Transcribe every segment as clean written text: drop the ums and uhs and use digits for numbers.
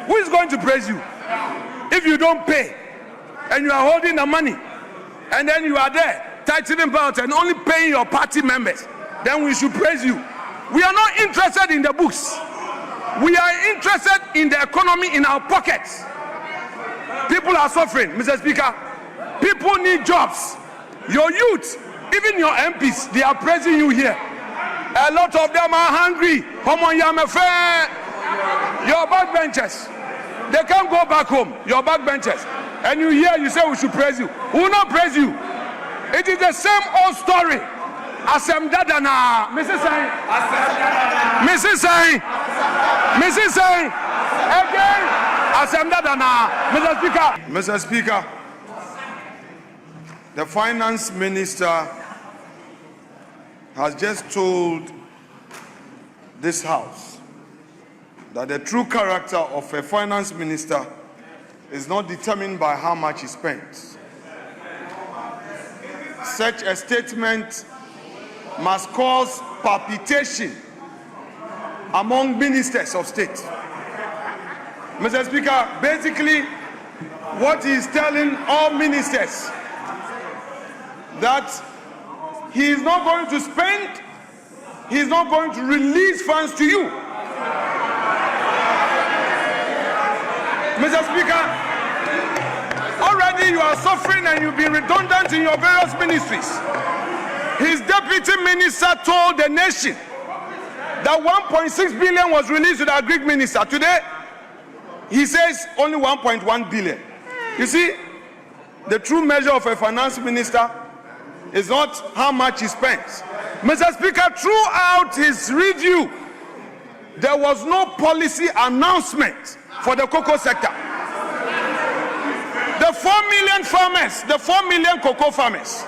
Who is going to praise you? If you don't pay and you are holding the money and then you are there tightening belt and only paying your party members, then we should praise you. We are not interested in the books. We are interested in the economy in our pockets. People are suffering, Mr. Speaker. People need jobs. Your youth, even your MPs, they are praising you here. A lot of them are hungry. Your backbenchers, they can't go back home. Your backbenchers, and you hear you say we should praise you. Who will not praise you? It is the same old story. Asem Dada na Mrs. Sai, Mrs. Sai, Mrs. Sai, again. Asem Dada na Mr. Speaker. Mr. Speaker, the finance minister has just told this house that the true character of a finance minister is not determined by how much he spends. Such a statement must cause palpitation among ministers of state. Mr. Speaker, basically what he is telling all ministers that he is not going to spend, he is not going to release funds to you. Mr. Speaker, already you are suffering and you've been redundant in your various ministries. His deputy minister told the nation that 1.6 billion was released to the agri minister. Today, he says only 1.1 billion. You see, the true measure of a finance minister is not how much he spends. Mr. Speaker, throughout his review, there was no policy announcement for the cocoa sector. The 4 million farmers, the 4 million cocoa farmers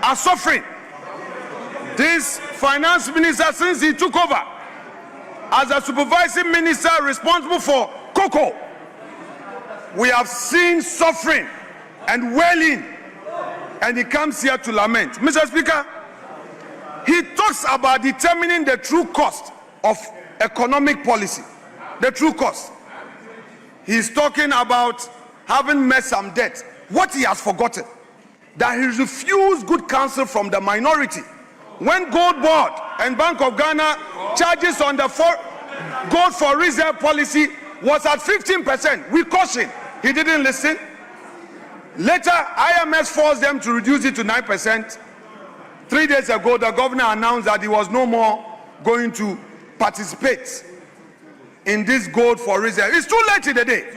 are suffering. This finance minister, since he took over as a supervising minister responsible for cocoa, we have seen suffering and wailing, and he comes here to lament. Mr. Speaker, he talks about determining the true cost of economic policy. The true cost. He's talking about having met some debt. What he has forgotten, that he refused good counsel from the minority. When Gold Board and Bank of Ghana charges on the gold for reserve policy was at 15%, we cautioned. He didn't listen. Later, IMS forced them to reduce it to 9%. 3 days ago, the governor announced that he was no more going to participate in this gold for reserve. It's too late in the day.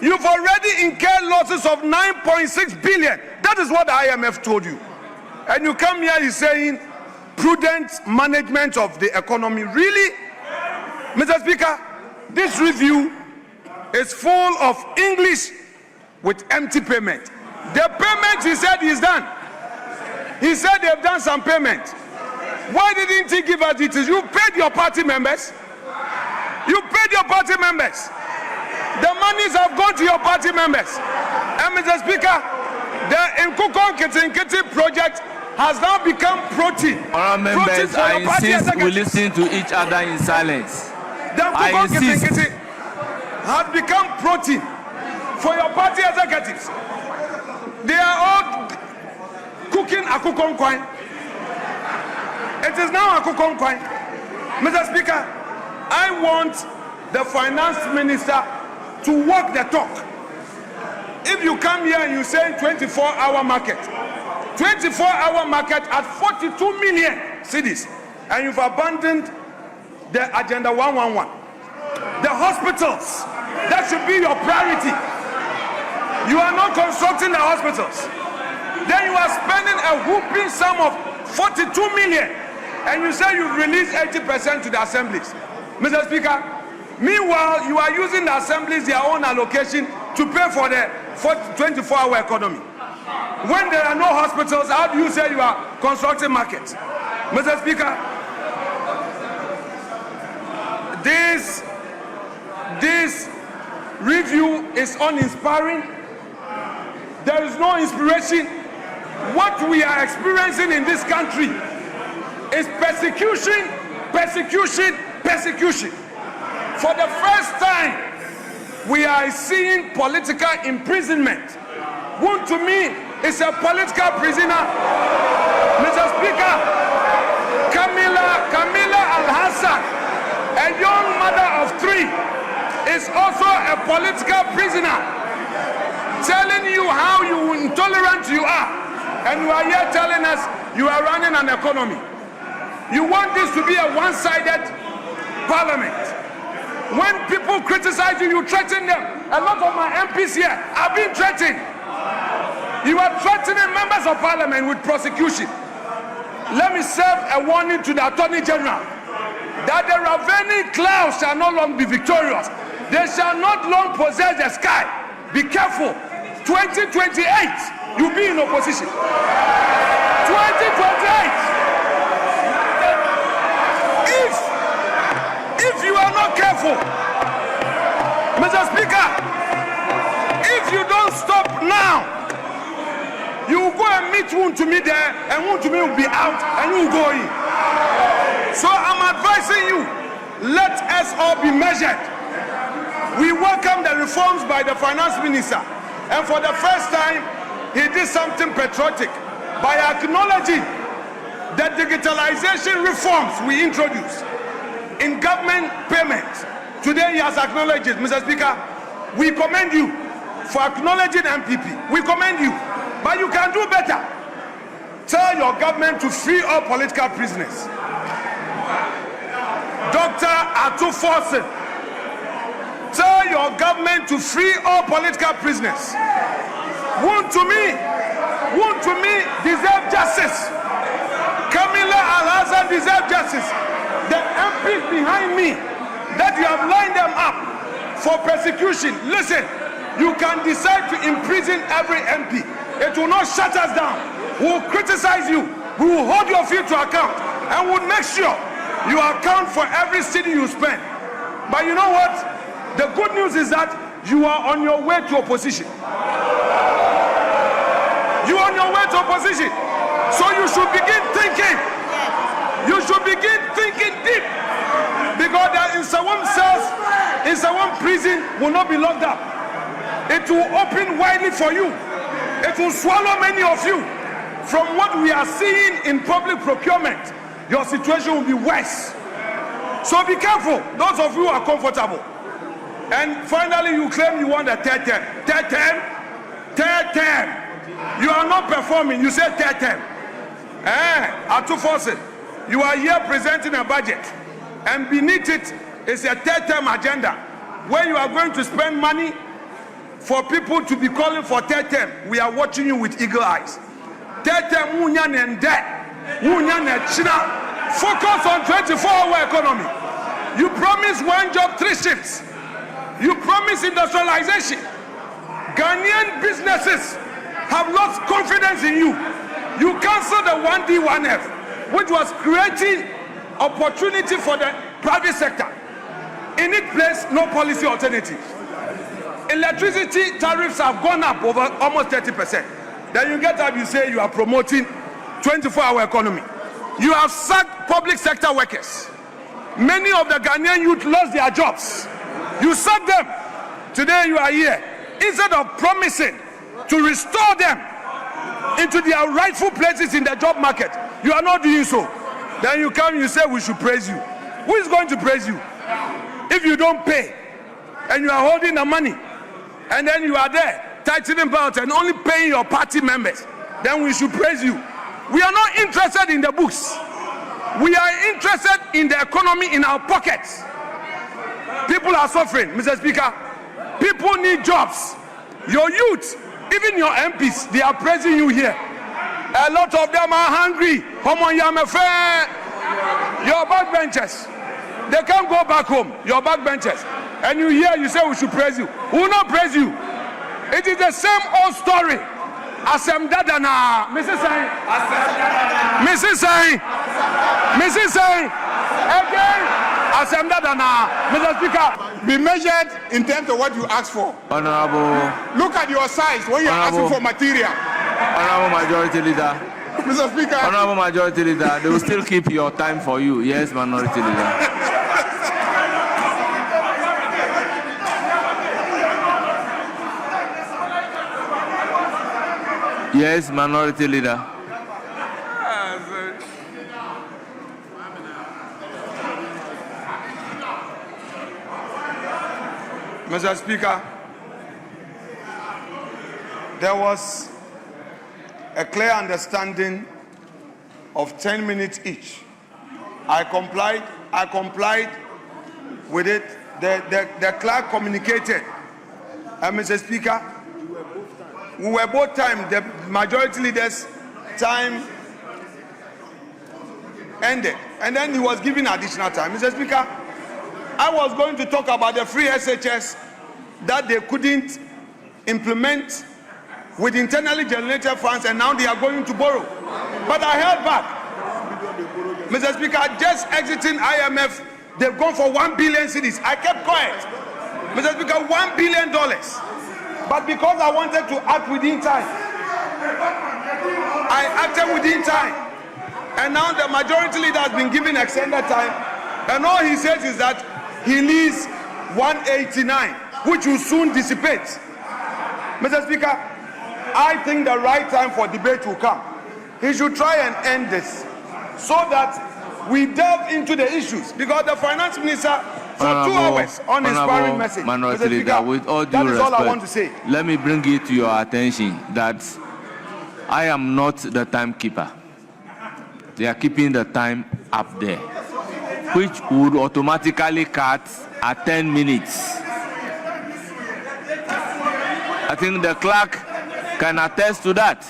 You've already incurred losses of 9.6 billion. That is what the IMF told you. And you come here, you're saying prudent management of the economy. Really? Mr. Speaker, this review is full of English with empty payment. The payment, he said, is done. He said they've done some payment. Why didn't he give us details? You paid your party members. You paid your party members. The monies have gone to your party members. And Mr. Speaker, the Nkukon Kitinkiti project has now become protein. Our members, I insist we listen to each other in silence. The Nkukon Kitinkiti has become protein for your party executives. They are all cooking akukon kwai. It is now akukon kwai. Mr. Speaker, I want the finance minister to walk the talk. If you come here and you say 24-hour market, 24-hour market at 42 million cities, and you've abandoned the Agenda 111, the hospitals, that should be your priority. You are not constructing the hospitals. Then you are spending a whooping sum of 42 million, and you say you've released 80% to the assemblies. Mr. Speaker, meanwhile, you are using the assemblies, their own allocation, to pay for the 24-hour economy. When there are no hospitals, how do you say you are constructing markets? Mr. Speaker, this review is uninspiring. There is no inspiration. What we are experiencing in this country is persecution, persecution, persecution. For the first time, we are seeing political imprisonment. One to me is a political prisoner. Mr. Speaker, Camilla Al-Hassan, a young mother of 3, is also a political prisoner, telling you how intolerant you are. And you are here telling us you are running an economy. You want this to be a one-sided parliament. When people criticize you, you threaten them. A lot of my MPs here have been threatened. You are threatening members of parliament with prosecution. Let me serve a warning to the Attorney General that the ravening clouds shall no longer be victorious. They shall not long possess the sky. Be careful. 2028, you'll be in opposition. 2028. If you are not careful, Mr. Speaker, if you don't stop now, you will go and meet one to me there, and one to me will be out, and you will go in. So I'm advising you, let us all be measured. We welcome the reforms by the finance minister, and for the first time, he did something patriotic by acknowledging the digitalization reforms we introduced in government payments. Today he has acknowledged it. Mr. Speaker, we commend you for acknowledging NPP. We commend you, but you can do better. Tell your government to free all political prisoners. Dr. Forson, tell your government to free all political prisoners. One to me deserve justice. Camilla Al-Hassan deserve justice. The MPs behind me that you have lined them up for persecution, listen, you can decide to imprison every MP. It will not shut us down. We will criticize you. We will hold your feet to account, and we'll make sure you account for every city you spend. But you know what? The good news is that you are on your way to opposition. You are on your way to opposition. So you should begin thinking. You should begin thinking deep, because the Insawam cells, Insawam prison will not be locked up. It will open widely for you. It will swallow many of you. From what we are seeing in public procurement, your situation will be worse. So be careful, those of you who are comfortable. And finally, you claim you want a third term. Third term. You are not performing. You say third term. Atu Forson, you are here presenting a budget, and beneath it is a third term agenda where you are going to spend money for people to be calling for third term. We are watching you with eagle eyes. Third term, focus on 24-hour economy. You promise 1 job, 3 shifts. You promise industrialization. Ghanaian businesses have lost confidence in you. You cancel the 1D, 1F, which was creating opportunity for the private sector. In its place, no policy alternative. Electricity tariffs have gone up over almost 30%. Then you get up, you say you are promoting 24-hour economy. You have sacked public sector workers. Many of the Ghanaian youth lost their jobs. You sacked them. Today you are here. Instead of promising to restore them into their rightful places in the job market, you are not doing so. Then you come, you say we should praise you. Who is going to praise you? If you don't pay and you are holding the money, and then you are there tightening belt and only paying your party members, then we should praise you. We are not interested in the books. We are interested in the economy in our pockets. People are suffering, Mr. Speaker. People need jobs. Your youth, even your MPs, they are praising you here. A lot of them are hungry. Your backbenchers, they can't go back home. Your backbenchers. And you hear, you say we should praise you. We will not praise you. It is the same old story. Asem Dada na Mrs. Sain. Again. Asem Dada na Mr. Speaker. Be measured in terms of what you ask for. Honorable. Look at your size when you are asking for material. Honorable Majority Leader. Mr. Speaker. Honorable Majority Leader, they will still keep your time for you. Yes, Minority Leader. Yes, Minority Leader. Mr. Speaker, there was a clear understanding of 10 minutes each. I complied with it. The clerk communicated. Mr. Speaker, we were both time. The majority leader's time ended. And then he was given additional time. Mr. Speaker, I was going to talk about the free SHS that they couldn't implement with internally generated funds, and now they are going to borrow. But I held back. Mr. Speaker, just exiting IMF, they've gone for 1 billion cedis. I kept quiet. Mr. Speaker, $1 billion. But because I wanted to act within time, I acted within time. And now the majority leader has been given extended time. And all he says is that he needs 189, which will soon dissipate. Mr. Speaker, I think the right time for debate will come. He should try and end this so that we delve into the issues, because the finance minister for 2 hours on his inspiring message. Minority Leader, with all due respect, all I want to say. Let me bring it to your attention that I am not the timekeeper. They are keeping the time up there, which would automatically cut at 10 minutes. I think the clerk can attest to that.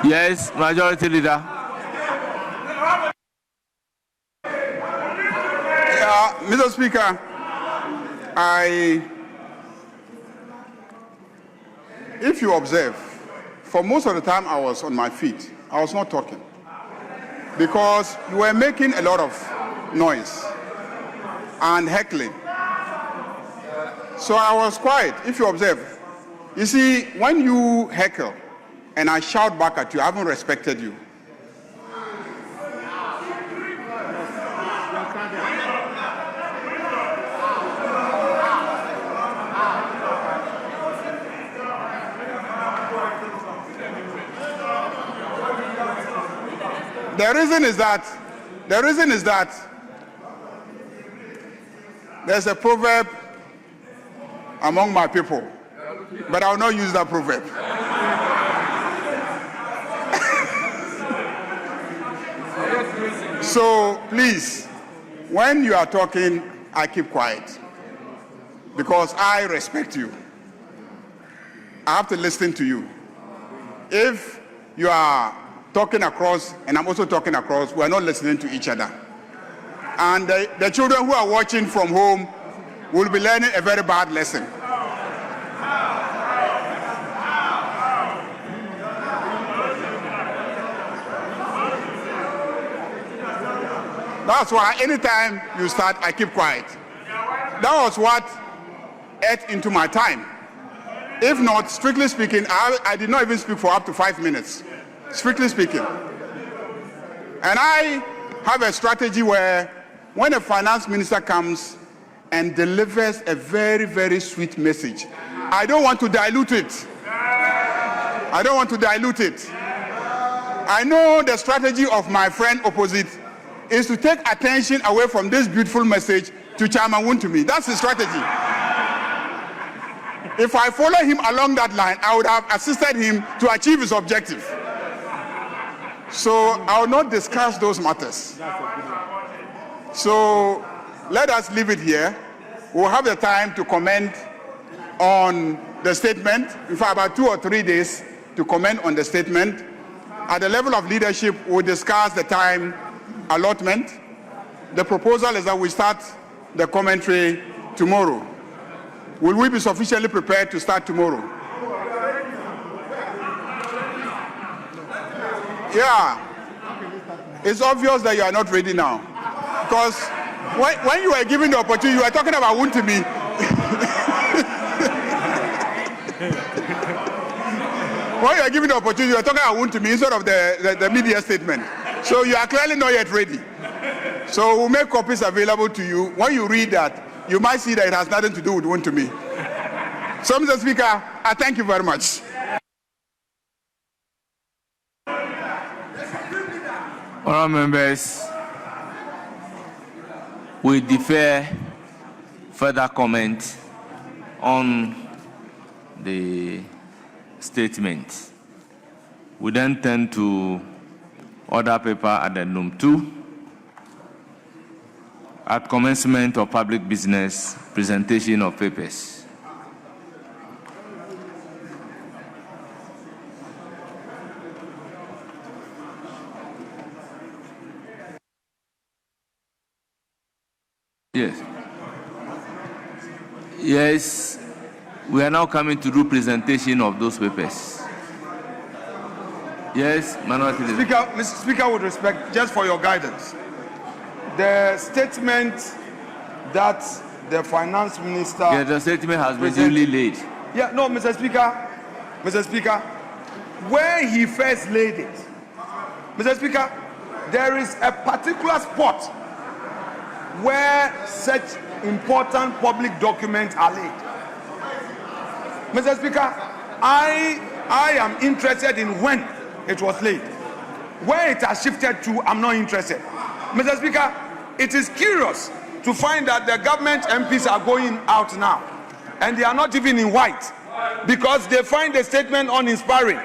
Yes, Majority Leader. Mr. Speaker, if you observe, for most of the time I was on my feet. I was not talking because you were making a lot of noise and heckling. So I was quiet, if you observe. You see, when you heckle and I shout back at you, I haven't respected you. The reason is that there's a proverb among my people, but I will not use that proverb. So please, when you are talking, I keep quiet because I respect you. I have to listen to you. If you are talking across and I'm also talking across, we are not listening to each other. And the children who are watching from home will be learning a very bad lesson. That's why anytime you start, I keep quiet. That was what ate into my time. If not, strictly speaking, I did not even speak for up to 5 minutes. Strictly speaking. And I have a strategy where when a finance minister comes and delivers a very, very sweet message, I don't want to dilute it. I don't want to dilute it. I know the strategy of my friend opposite is to take attention away from this beautiful message to Chairman Wontumi. That's his strategy. If I follow him along that line, I would have assisted him to achieve his objective. So I will not discuss those matters. So let us leave it here. We'll have the time to comment on the statement. In fact, about 2 or 3 days to comment on the statement. At the level of leadership, we'll discuss the time allotment. The proposal is that we start the commentary tomorrow. Will we be sufficiently prepared to start tomorrow? Yeah, it's obvious that you are not ready now. Because when you were given the opportunity, you were talking about Wontumi. When you were given the opportunity, you were talking about Wontumi instead of the media statement. So you are clearly not yet ready. So we'll make copies available to you. When you read that, you might see that it has nothing to do with Wontumi. So, Mr. Speaker, I thank you very much. Honourable members, we defer further comment on the statement. We then turn to order paper addendum 2. At commencement of public business, presentation of papers. Yes. Yes, we are now coming to do presentation of those papers. Yes, Manuel. Speaker, Mr. Speaker, with respect, just for your guidance, the statement that the finance minister... Yes, the statement has been duly laid. Yeah, no, Mr. Speaker, where he first laid it, Mr. Speaker, there is a particular spot where such important public documents are laid. Mr. Speaker, I am interested in when it was laid. Where it has shifted to, I'm not interested. Mr. Speaker, it is curious to find that the government MPs are going out now and they are not even in white because they find the statement uninspiring.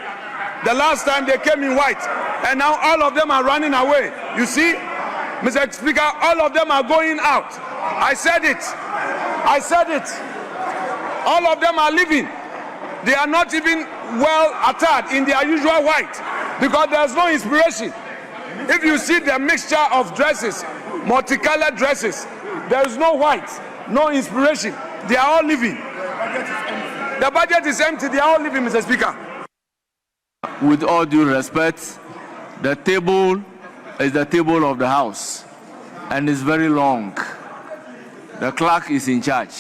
The last time they came in white and now all of them are running away. You see, Mr. Speaker, all of them are going out. I said it. All of them are leaving. They are not even well attired in their usual white because there's no inspiration. If you see the mixture of dresses, multicolored dresses, there is no white, no inspiration. They are all leaving. The budget is empty. They are all leaving, Mr. Speaker. With all due respect, the table is the table of the House and is very long. The clerk is in charge.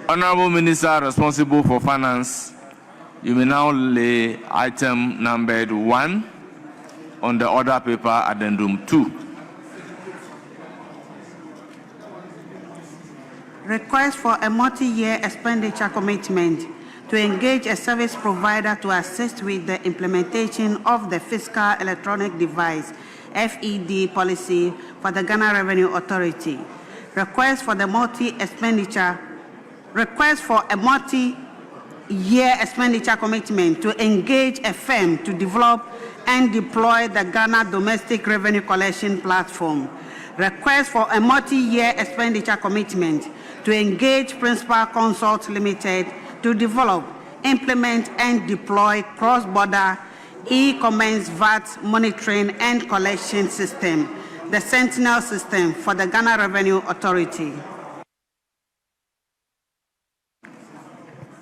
Honorable Minister responsible for finance, you may now lay item numbered 1 on the order paper addendum 2. Request for a multi-year expenditure commitment to engage a service provider to assist with the implementation of the Fiscal Electronic Device (FED) policy for the Ghana Revenue Authority. Request for a multi-year expenditure commitment to engage a firm to develop and deploy the Ghana Domestic Revenue Collection Platform. Request for a multi-year expenditure commitment to engage Principal Consult Limited to develop, implement, and deploy cross-border e-commerce VAT monitoring and collection system, the Sentinel system for the Ghana Revenue Authority.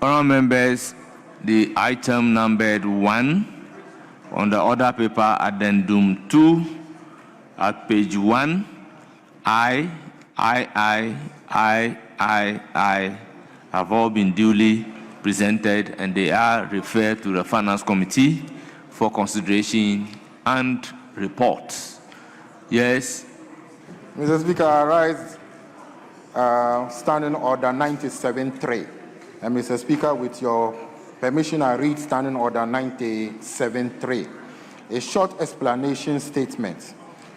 Honourable members, the item numbered 1 on the order paper addendum 2 at page 1, I have all been duly presented and they are referred to the Finance Committee for consideration and reports. Yes. Mr. Speaker, I rise Standing Order 97.3. And Mr. Speaker, with your permission, I read Standing Order 97.3. A short explanation statement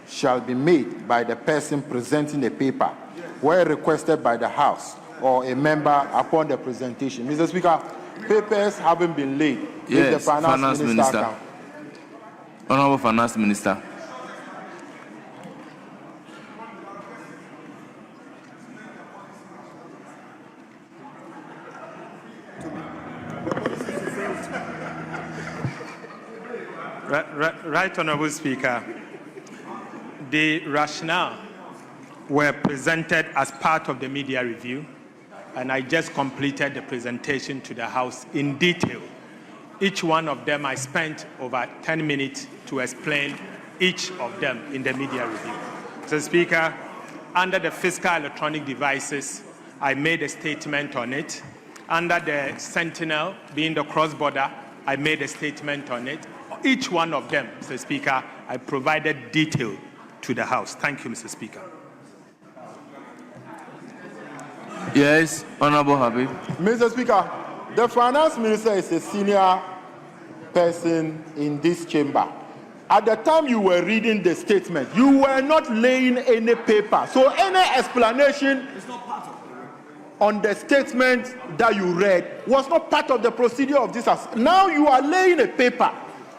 shall be made by the person presenting the paper where requested by the House or a member upon the presentation. Mr. Speaker, papers haven't been laid. Yes, the Finance Minister. Honourable Finance Minister. Right, Honourable Speaker. The rationale were presented as part of the media review, and I just completed the presentation to the House in detail. Each one of them, I spent over 10 minutes to explain each of them in the media review. Mr. Speaker, under the Fiscal Electronic Devices, I made a statement on it. Under the Sentinel, being the cross-border, I made a statement on it. Each one of them, Mr. Speaker, I provided detail to the House. Thank you, Mr. Speaker. Yes, Honorable Habib. Mr. Speaker, the finance minister is a senior person in this chamber. At the time you were reading the statement, you were not laying any paper. So any explanation on the statement that you read was not part of the procedure of this. Now you are laying a paper,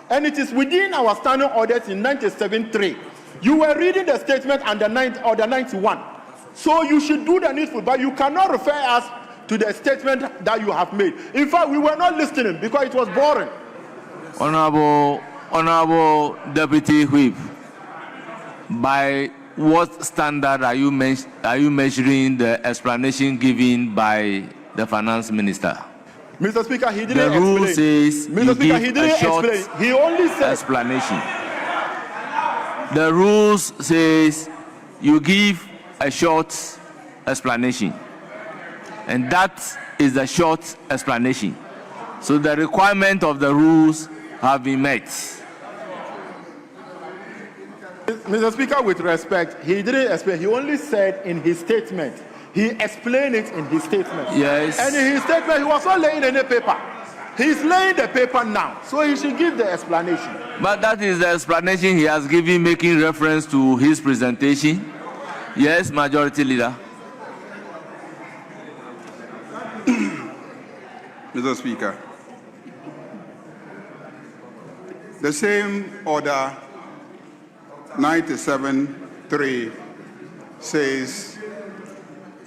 and it is within our standing orders in 97.3. You were reading the statement under 91. So you should do the needful, but you cannot refer us to the statement that you have made. In fact, we were not listening because it was boring. Honorable Deputy Whip, by what standard are you measuring the explanation given by the finance minister? Mr. Speaker, he didn't explain. The rule says Mr. Speaker, he didn't explain. He only said explanation. The rules says you give a short explanation, and that is a short explanation. So the requirement of the rules have been met. Mr. Speaker, with respect, he didn't explain. He only said in his statement. He explained it in his statement. Yes. And in his statement, he was not laying any paper. He's laying the paper now, so he should give the explanation. But that is the explanation he has given, making reference to his presentation. Yes, Majority Leader. Mr. Speaker, the same order 97.3 says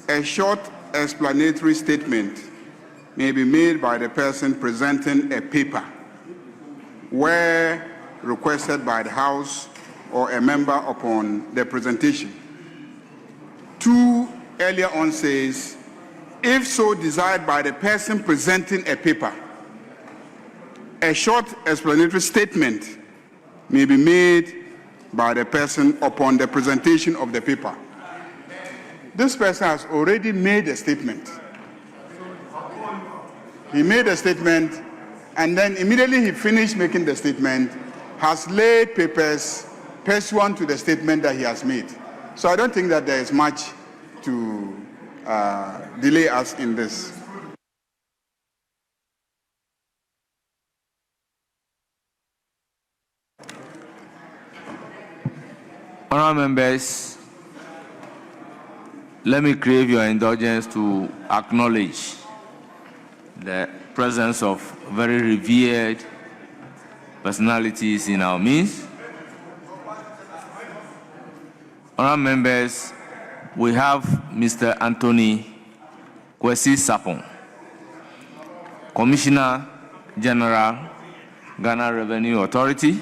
a short explanatory statement may be made by the person presenting a paper where requested by the House or a member upon the presentation. 2 earlier on says, if so desired by the person presenting a paper, a short explanatory statement may be made by the person upon the presentation of the paper. This person has already made a statement. He made a statement, and then immediately he finished making the statement, has laid papers pursuant to the statement that he has made. So I don't think that there is much to delay us in this. Honourable members, let me crave your indulgence to acknowledge the presence of very revered personalities in our midst. Honourable members, we have Mr. Anthony Kwesi Sapon, Commissioner General, Ghana Revenue Authority.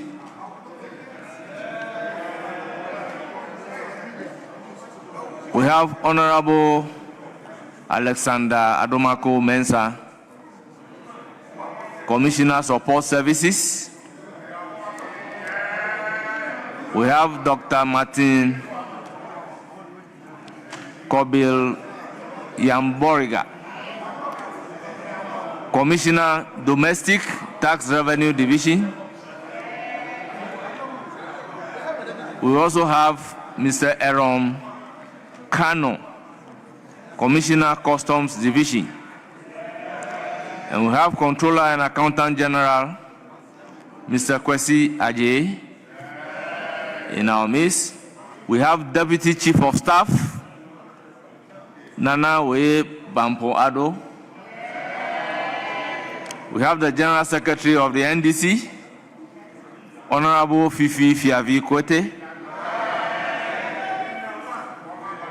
We have Honorable Alexander Adomako Mensah, Commissioner Support Services. We have Dr. Martin Kobil Yamboriga, Commissioner Domestic Tax Revenue Division. We also have Mr. Aaron Kano, Commissioner Customs Division. And we have Controller and Accountant General, Mr. Kwesi Ajayi, in our midst. We have Deputy Chief of Staff, Nana Wee Bampo Ado. We have the General Secretary of the NDC, Honorable Fifi Fiavi Kwete.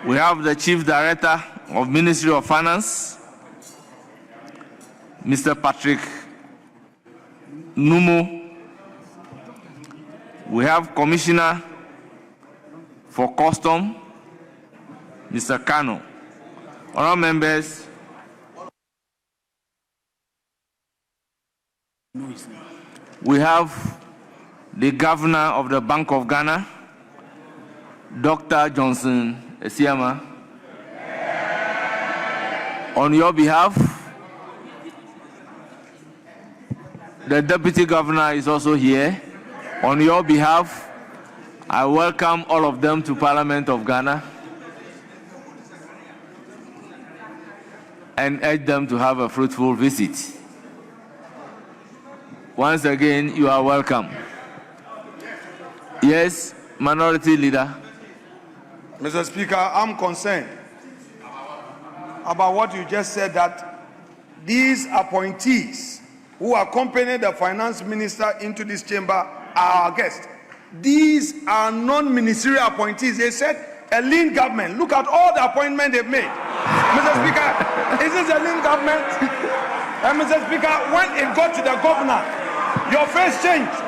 We have the Chief Director of Ministry of Finance, Mr. Patrick Numo. We have Commissioner for Custom, Mr. Kano. Honourable members, we have the Governor of the Bank of Ghana, Dr. Johnson Esiama. On your behalf, the Deputy Governor is also here. On your behalf, I welcome all of them to Parliament of Ghana. and urge them to have a fruitful visit. Once again, you are welcome. Yes, Minority Leader. Mr. Speaker, I'm concerned about what you just said, that these appointees who accompanied the finance minister into this chamber are our guests. These are non-ministerial appointees. They said a lean government. Look at all the appointments they've made. Mr. Speaker, is this a lean government? And Mr. Speaker, when it got to the governor, your face changed.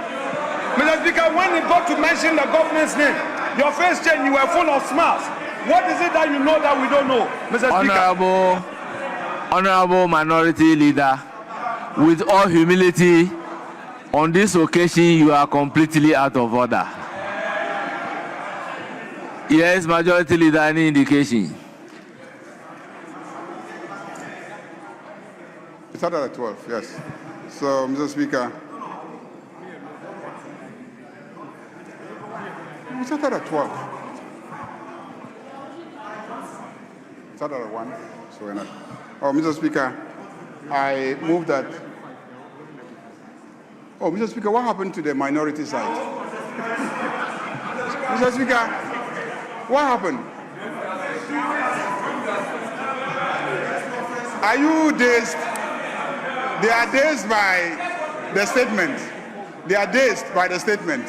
Mr. Speaker, when it got to mention the governor's name, your face changed. You were full of smiles. What is it that you know that we don't know, Mr. Speaker? Honorable Minority Leader, with all humility, on this occasion, you are completely out of order. Yes, Majority Leader, any indication? It started at 12, yes. So, Mr. Speaker, we started at 12. It started at 1, so we're not. Oh, Mr. Speaker, I move that. Oh, Mr. Speaker, what happened to the minority side? Mr. Speaker, what happened? Are you dazed? They are dazed by the statement. They are dazed by the statement.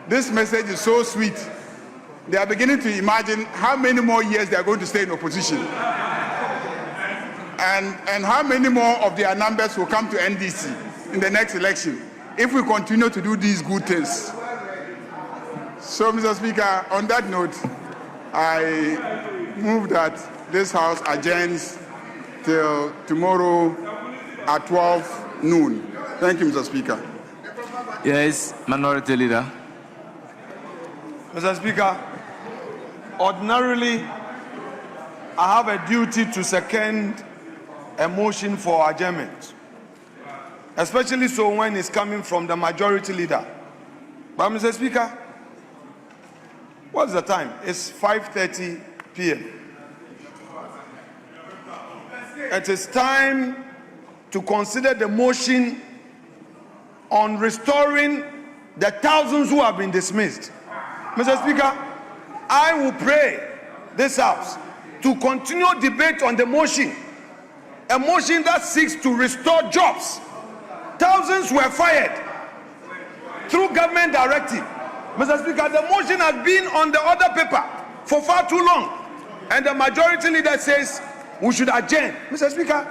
This message is so sweet. They are beginning to imagine how many more years they are going to stay in opposition. And how many more of their numbers will come to NDC in the next election if we continue to do these good things. So, Mr. Speaker, on that note, I move that this House adjourns till tomorrow at 12 noon. Thank you, Mr. Speaker. Yes, Minority Leader. Mr. Speaker, ordinarily, I have a duty to second a motion for adjournment, especially so when it's coming from the Majority Leader. But, Mr. Speaker, what's the time? It's 5:30 p.m. It is time to consider the motion on restoring the thousands who have been dismissed. Mr. Speaker, I will pray this House to continue debate on the motion, a motion that seeks to restore jobs. Thousands were fired through government directive. Mr. Speaker, the motion has been on the other paper for far too long, and the Majority Leader says we should adjourn. Mr. Speaker,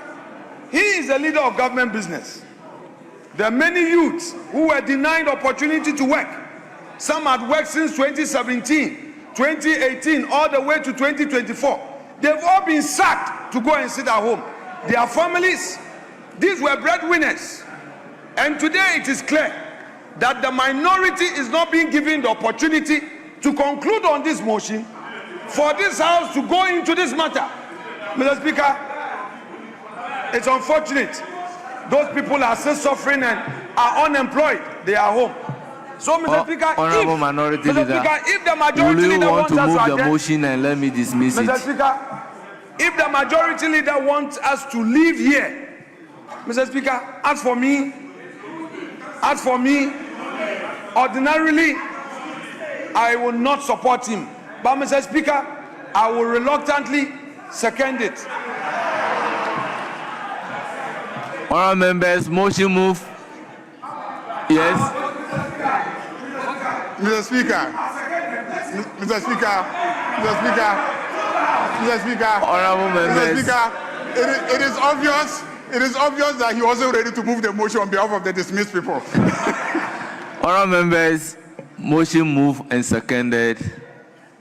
he is the leader of government business. There are many youths who were denied opportunity to work. Some had worked since 2017, 2018, all the way to 2024. They've all been sacked to go and sit at home. Their families, these were breadwinners. And today it is clear that the minority is not being given the opportunity to conclude on this motion for this House to go into this matter. Mr. Speaker, it's unfortunate. Those people are still suffering and are unemployed. They are home. So, Mr. Speaker, Honorable Minority Leader, if the Majority will you Leader want wants to us move to the adjourn, motion and let me dismiss Mr. it? Speaker, if the Majority Leader wants us to leave here, Mr. Speaker, as for me, ordinarily, I will not support him. But, Mr. Speaker, I will reluctantly second it. Honourable members, motion move. Yes. Mr. Speaker, Mr. Speaker, Mr. Speaker, Mr. Speaker, Honourable members. Mr. Speaker, it is obvious that he wasn't ready to move the motion on behalf of the dismissed people. Honourable members, motion moved and seconded.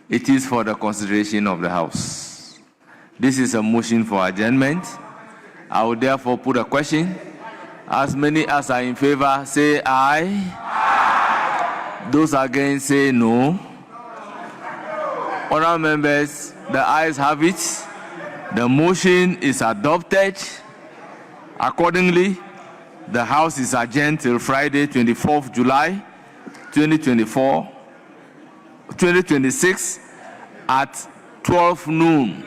It is for the consideration of the House. This is a motion for adjournment. I will therefore put a question. As many as are in favor, say aye. Aye. Those against, say no. Honourable members, the ayes have it. The motion is adopted. Accordingly, the House is adjourned till Friday, 24th July, 2026 at 12 noon.